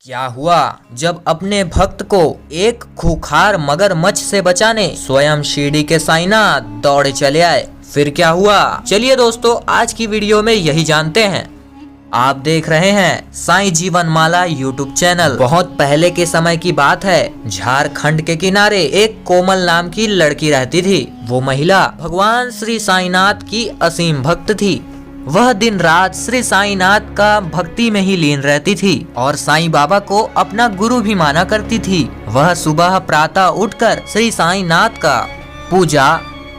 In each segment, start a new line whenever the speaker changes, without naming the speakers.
क्या हुआ जब अपने भक्त को एक खूंखार मगरमच्छ से बचाने स्वयं शिरडी के साईनाथ दौड़े चले आए। फिर क्या हुआ, चलिए दोस्तों आज की वीडियो में यही जानते हैं। आप देख रहे हैं साईं जीवन माला यूट्यूब चैनल। बहुत पहले के समय की बात है, झारखंड के किनारे एक कोमल नाम की लड़की रहती थी। वो महिला भगवान श्री साईनाथ की असीम भक्त थी। वह दिन रात श्री साईनाथ का भक्ति में ही लीन रहती थी और साईं बाबा को अपना गुरु भी माना करती थी। वह सुबह प्रातः उठकर श्री साईनाथ का पूजा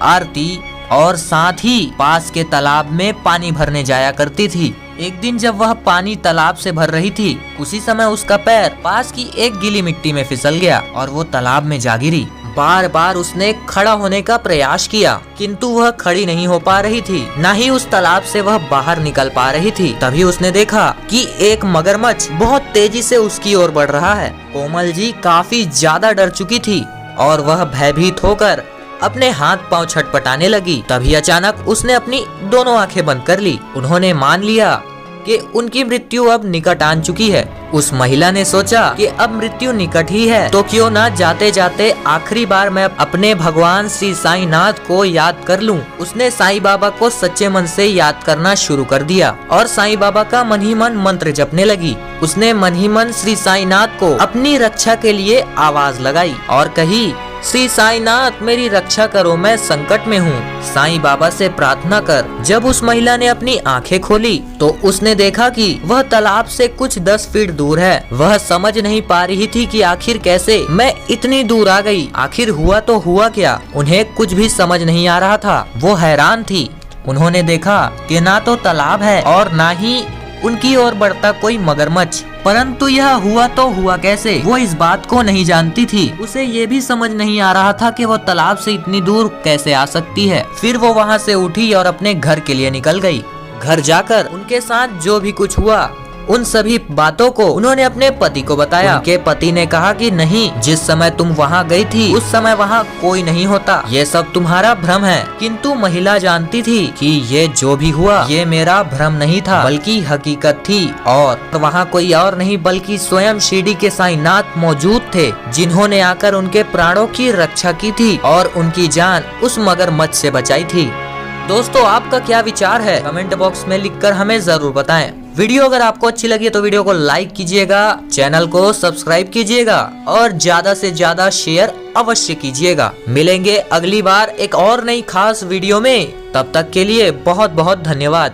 आरती और साथ ही पास के तालाब में पानी भरने जाया करती थी। एक दिन जब वह पानी तालाब से भर रही थी, उसी समय उसका पैर पास की एक गीली मिट्टी में फिसल गया और वो तालाब में जा गिरी। बार बार उसने खड़ा होने का प्रयास किया, किंतु वह खड़ी नहीं हो पा रही थी, न ही उस तालाब से वह बाहर निकल पा रही थी। तभी उसने देखा कि एक मगरमच्छ बहुत तेजी से उसकी ओर बढ़ रहा है। कोमल जी काफी ज्यादा डर चुकी थी और वह भयभीत होकर अपने हाथ पांव छटपटाने लगी। तभी अचानक उसने अपनी दोनों आंखें बंद कर ली। उन्होंने मान लिया कि उनकी मृत्यु अब निकट आन चुकी है। उस महिला ने सोचा कि अब मृत्यु निकट ही है, तो क्यों ना जाते जाते आखिरी बार मैं अपने भगवान श्री साईनाथ को याद कर लूं। उसने साईं बाबा को सच्चे मन से याद करना शुरू कर दिया और साईं बाबा का मन ही मन मंत्र जपने लगी। उसने मन ही मन श्री साईनाथ को अपनी रक्षा के लिए आवाज लगाई और कही, श्री साईनाथ मेरी रक्षा करो, मैं संकट में हूँ, साईं बाबा से प्रार्थना कर। जब उस महिला ने अपनी आंखें खोली तो उसने देखा कि वह तालाब से कुछ 10 फीट दूर है। वह समझ नहीं पा रही थी कि आखिर कैसे मैं इतनी दूर आ गई, आखिर हुआ तो हुआ क्या। उन्हें कुछ भी समझ नहीं आ रहा था, वो हैरान थी। उन्होंने देखा कि ना तो तालाब है और ना ही उनकी ओर बढ़ता कोई मगरमच्छ, परंतु यह हुआ तो हुआ कैसे, वो इस बात को नहीं जानती थी। उसे ये भी समझ नहीं आ रहा था कि वो तालाब से इतनी दूर कैसे आ सकती है। फिर वो वहाँ से उठी और अपने घर के लिए निकल गई। घर जाकर उनके साथ जो भी कुछ हुआ उन सभी बातों को उन्होंने अपने पति को बताया। उनके पति ने कहा कि नहीं, जिस समय तुम वहाँ गई थी उस समय वहाँ कोई नहीं होता, ये सब तुम्हारा भ्रम है। किंतु महिला जानती थी कि ये जो भी हुआ ये मेरा भ्रम नहीं था बल्कि हकीकत थी और वहाँ कोई और नहीं बल्कि स्वयं शिरडी के साईनाथ मौजूद थे, जिन्होंने आकर उनके प्राणों की रक्षा की थी और उनकी जान उस मगरमच्छ से बचाई थी। दोस्तों आपका क्या विचार है, कमेंट बॉक्स में लिखकर हमें जरूर बताएं। वीडियो अगर आपको अच्छी लगी तो वीडियो को लाइक कीजिएगा, चैनल को सब्सक्राइब कीजिएगा और ज्यादा से ज्यादा शेयर अवश्य कीजिएगा। मिलेंगे अगली बार एक और नई खास वीडियो में, तब तक के लिए बहुत बहुत धन्यवाद।